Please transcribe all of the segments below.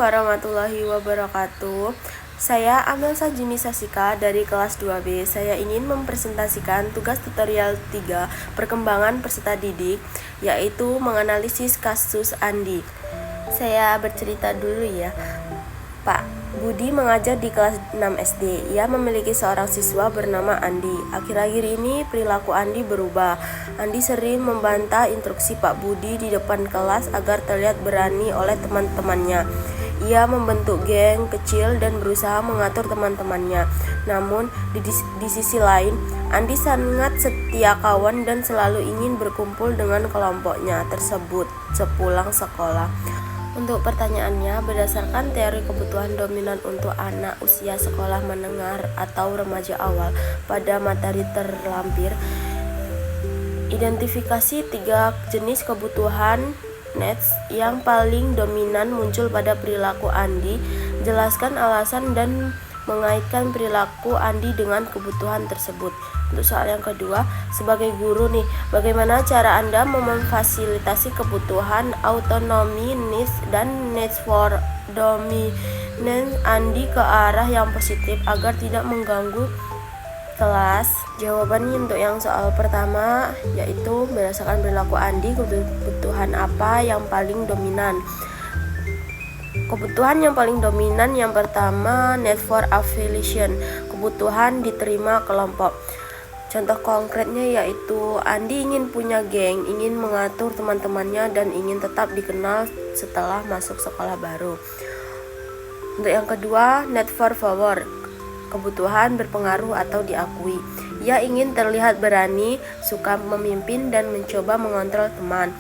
warahmatullahi wabarakatuh. Saya Amelsa Juni Sasika dari kelas 2B. Saya ingin mempresentasikan tugas tutorial 3 perkembangan peserta didik, yaitu menganalisis kasus Andi. Saya bercerita dulu ya. Pak Budi mengajar di kelas 6 SD. Ia memiliki seorang siswa bernama Andi. Akhir-akhir ini perilaku Andi berubah. Andi sering membantah instruksi Pak Budi di depan kelas agar terlihat berani oleh teman-temannya. Ia membentuk geng kecil dan berusaha mengatur teman-temannya. Namun, di sisi lain, Andi sangat setia kawan dan selalu ingin berkumpul dengan kelompoknya tersebut sepulang sekolah. Untuk pertanyaannya, berdasarkan teori kebutuhan dominan untuk anak usia sekolah menengah atau remaja awal pada materi terlampir, identifikasi 3 jenis kebutuhan needs yang paling dominan muncul pada perilaku Andi. Jelaskan alasan dan mengaitkan perilaku Andi dengan kebutuhan tersebut. Untuk soal yang kedua, sebagai guru nih, bagaimana cara Anda memfasilitasi kebutuhan autonomi needs dan needs for dominance Andi ke arah yang positif agar tidak mengganggu kelas? Jawabannya untuk yang soal pertama, yaitu berdasarkan perilaku Andi, kebutuhan apa yang paling dominan. Kebutuhan yang paling dominan yang pertama, need for affiliation, kebutuhan diterima kelompok. Contoh konkretnya yaitu Andi ingin punya geng, ingin mengatur teman-temannya, dan ingin tetap dikenal setelah masuk sekolah baru. Untuk yang kedua, need for power, kebutuhan berpengaruh atau diakui. Ia ingin terlihat berani, suka memimpin, dan mencoba mengontrol teman.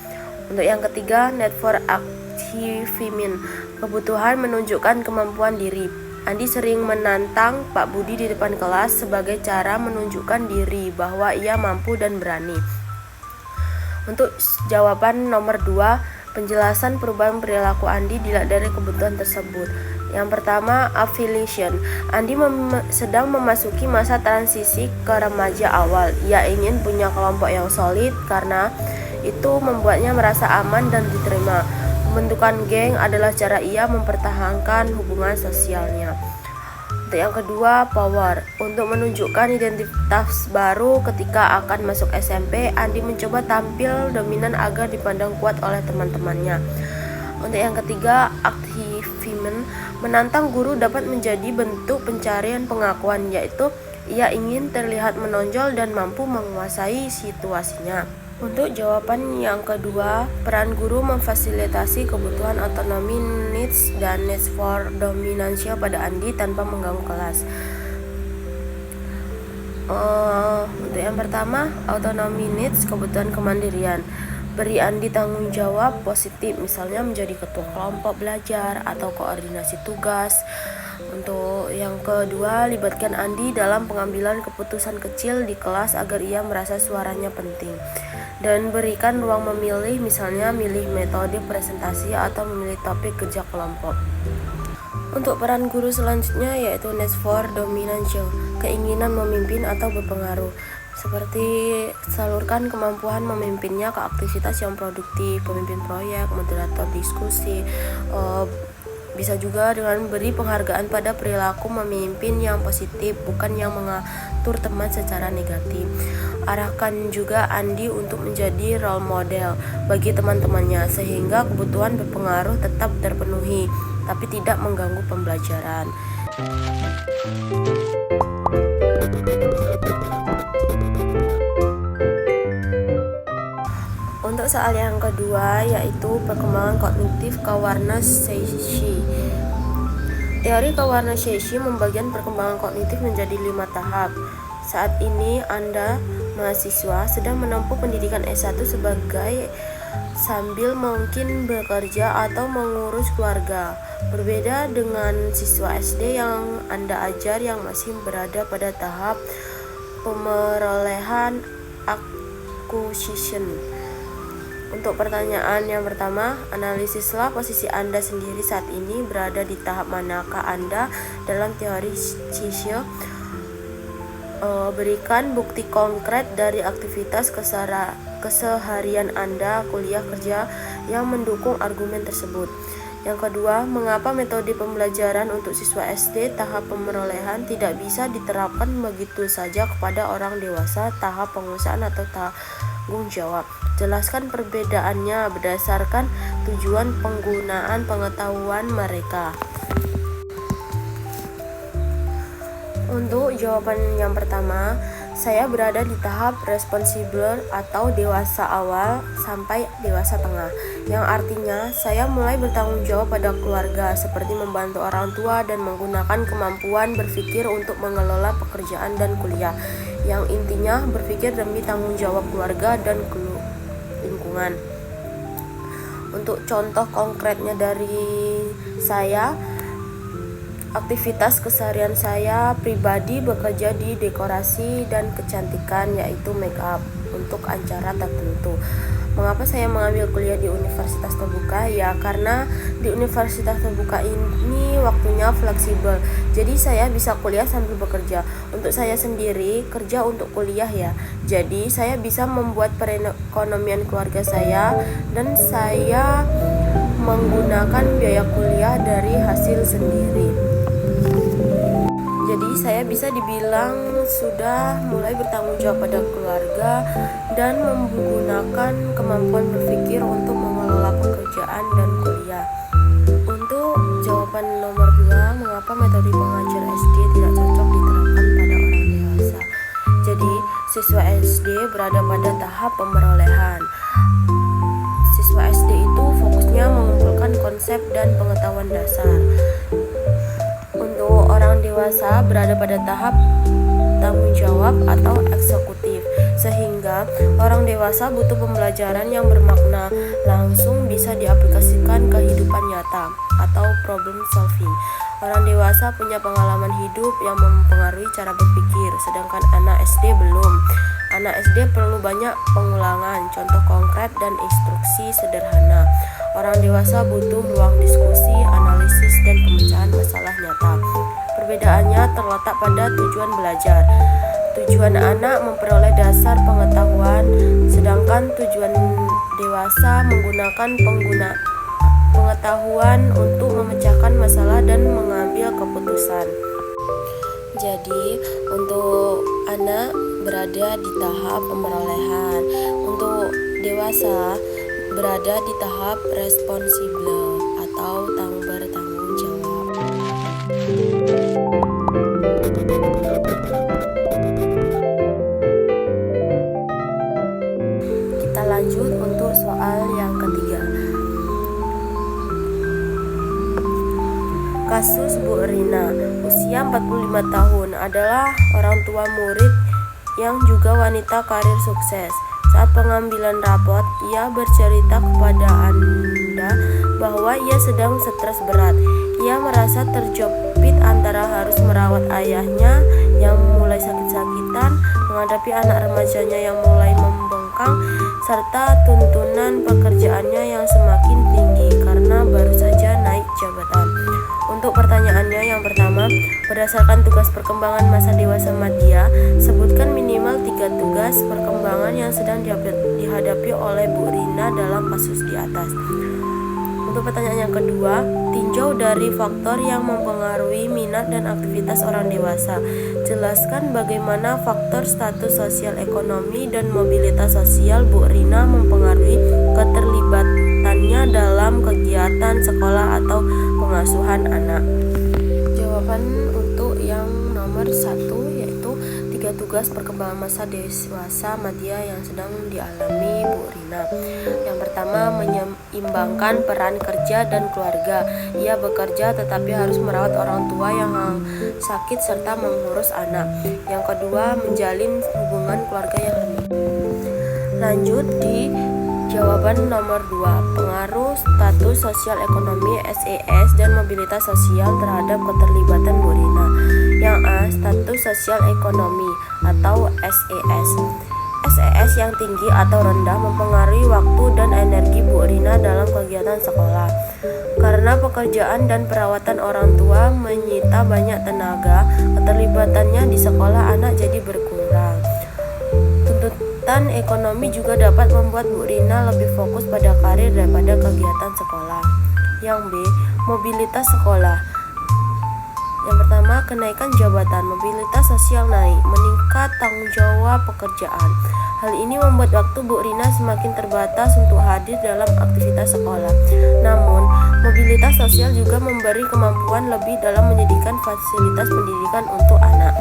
Untuk yang ketiga, need for achievement, kebutuhan menunjukkan kemampuan diri. Andi sering menantang Pak Budi di depan kelas sebagai cara menunjukkan diri bahwa ia mampu dan berani. Untuk jawaban nomor 2, penjelasan perubahan perilaku Andi dilihat dari kebutuhan tersebut. Yang pertama, affiliation. Andi sedang memasuki masa transisi ke remaja awal. Ia ingin punya kelompok yang solid karena itu membuatnya merasa aman dan diterima. Pembentukan geng adalah cara ia mempertahankan hubungan sosialnya. Untuk yang kedua, power. Untuk menunjukkan identitas baru ketika akan masuk SMP, Andi mencoba tampil dominan agar dipandang kuat oleh teman-temannya. Untuk yang ketiga, achievement. Menantang guru dapat menjadi bentuk pencarian pengakuan, yaitu ia ingin terlihat menonjol dan mampu menguasai situasinya. Untuk jawaban yang kedua, peran guru memfasilitasi kebutuhan autonomi needs dan needs for dominance pada Andi tanpa mengganggu kelas. Untuk yang pertama, autonomy needs, kebutuhan kemandirian. Beri Andi tanggung jawab positif, misalnya menjadi ketua kelompok belajar atau koordinasi tugas. Untuk yang kedua, libatkan Andi dalam pengambilan keputusan kecil di kelas agar ia merasa suaranya penting. Dan berikan ruang memilih, misalnya milih metode presentasi atau memilih topik kerja kelompok. Untuk peran guru selanjutnya yaitu needs for dominance, keinginan memimpin atau berpengaruh. Seperti salurkan kemampuan memimpinnya ke aktivitas yang produktif, pemimpin proyek, moderator diskusi. Bisa juga dengan beri penghargaan pada perilaku memimpin yang positif, bukan yang mengatur teman secara negatif. Arahkan juga Andi untuk menjadi role model bagi teman-temannya sehingga kebutuhan berpengaruh tetap terpenuhi, tapi tidak mengganggu pembelajaran. Untuk soal yang kedua yaitu perkembangan kognitif Kawarna-Sheshe. Teori Kawarna-Sheshe membagikan perkembangan kognitif menjadi 5 tahap. Saat ini Anda, mahasiswa, sedang menempuh pendidikan S1 sambil mungkin bekerja atau mengurus keluarga. Berbeda dengan siswa SD yang Anda ajar yang masih berada pada tahap pemerolehan acquisition. Untuk pertanyaan yang pertama, analisislah posisi Anda sendiri saat ini, berada di tahap manakah Anda dalam teori Sheshe. Berikan bukti konkret dari aktivitas keseharian Anda, kuliah, kerja yang mendukung argumen tersebut. Yang kedua, mengapa metode pembelajaran untuk siswa SD tahap pemerolehan tidak bisa diterapkan begitu saja kepada orang dewasa tahap penguasaan atau tanggung jawab? Jelaskan perbedaannya berdasarkan tujuan penggunaan pengetahuan mereka. Untuk jawaban yang pertama, saya berada di tahap responsible atau dewasa awal sampai dewasa tengah, yang artinya saya mulai bertanggung jawab pada keluarga seperti membantu orang tua dan menggunakan kemampuan berpikir untuk mengelola pekerjaan dan kuliah, yang intinya berpikir demi tanggung jawab keluarga dan lingkungan. Untuk contoh konkretnya dari saya, aktivitas keseharian saya pribadi bekerja di dekorasi dan kecantikan, yaitu make up untuk acara tertentu. Mengapa saya mengambil kuliah di Universitas Terbuka? Ya karena di Universitas Terbuka ini waktunya fleksibel, jadi saya bisa kuliah sambil bekerja. Untuk saya sendiri kerja untuk kuliah ya, jadi saya bisa membuat perekonomian keluarga saya, dan saya menggunakan biaya kuliah dari hasil sendiri. Jadi saya bisa dibilang sudah mulai bertanggung jawab pada keluarga dan menggunakan kemampuan berpikir untuk mengelola pekerjaan dan kuliah. Untuk jawaban nomor 2, mengapa metode pengajar SD tidak cocok diterapkan pada orang dewasa? Jadi siswa SD berada pada tahap pemerolehan. Siswa SD itu fokusnya mengumpulkan konsep dan pengetahuan dasar. Untuk orang dewasa berada pada tahap tanggung jawab atau eksekutif, sehingga orang dewasa butuh pembelajaran yang bermakna, langsung bisa diaplikasikan ke kehidupan nyata atau problem solving. Orang dewasa punya pengalaman hidup yang mempengaruhi cara berpikir, sedangkan anak SD belum. Anak SD perlu banyak pengulangan, contoh konkret dan instruksi sederhana. Orang dewasa butuh ruang diskusi, analisis, dan pemecahan masalah nyata. Perbedaannya terletak pada tujuan belajar. Tujuan anak memperoleh dasar pengetahuan, sedangkan tujuan dewasa menggunakan pengetahuan untuk memecahkan masalah dan mengambil keputusan. Jadi, untuk anak berada di tahap pemerolehan, untuk dewasa berada di tahap responsible atau bertanggung jawab. Kita lanjut untuk soal yang ketiga. Kasus Bu Rina, usia 45 tahun, adalah orang tua murid yang juga wanita karir sukses. Saat pengambilan rapot, ia bercerita kepada Anda bahwa ia sedang stres berat. Ia merasa terjepit antara harus merawat ayahnya yang mulai sakit-sakitan, menghadapi anak remajanya yang mulai membengkang, serta tuntunan pekerjaannya yang semakin tinggi karena baru saja naik jabatan. Untuk pertanyaannya yang pertama, berdasarkan tugas perkembangan masa dewasa Madya, sebutkan minimal 3 tugas perkembangan yang sedang dihadapi oleh Bu Rina dalam kasus di atas. Untuk pertanyaan yang kedua, tinjau dari faktor yang mempengaruhi minat dan aktivitas orang dewasa. Jelaskan bagaimana faktor status sosial ekonomi dan mobilitas sosial Bu Rina mempengaruhi keterlibatannya dalam kegiatan sekolah atau pengasuhan anak. Jawaban untuk yang nomor 1 yaitu 3 tugas perkembangan masa dewasa Madya yang sedang dialami Bu Rina. Yang pertama, menyeimbangkan peran kerja dan keluarga. Ia bekerja tetapi harus merawat orang tua yang sakit serta mengurus anak. Yang kedua, menjalin hubungan keluarga yang harmonis. Lanjut di jawaban nomor 2, pengaruh status sosial ekonomi SES dan mobilitas sosial terhadap keterlibatan Bu Rina. Yang A, status sosial ekonomi atau SES. SES yang tinggi atau rendah mempengaruhi waktu dan energi Bu Rina dalam kegiatan sekolah. Karena pekerjaan dan perawatan orang tua menyita banyak tenaga, keterlibatannya di sekolah anak jadi berkurang. Tuntutan ekonomi juga dapat membuat Bu Rina lebih fokus pada karir daripada kegiatan sekolah. Yang B, mobilitas sekolah. Yang pertama, kenaikan jabatan, mobilitas sosial naik, meningkat tanggung jawab pekerjaan. Hal ini membuat waktu Bu Rina semakin terbatas untuk hadir dalam aktivitas sekolah. Namun, mobilitas sosial juga memberi kemampuan lebih dalam menyediakan fasilitas pendidikan untuk anak.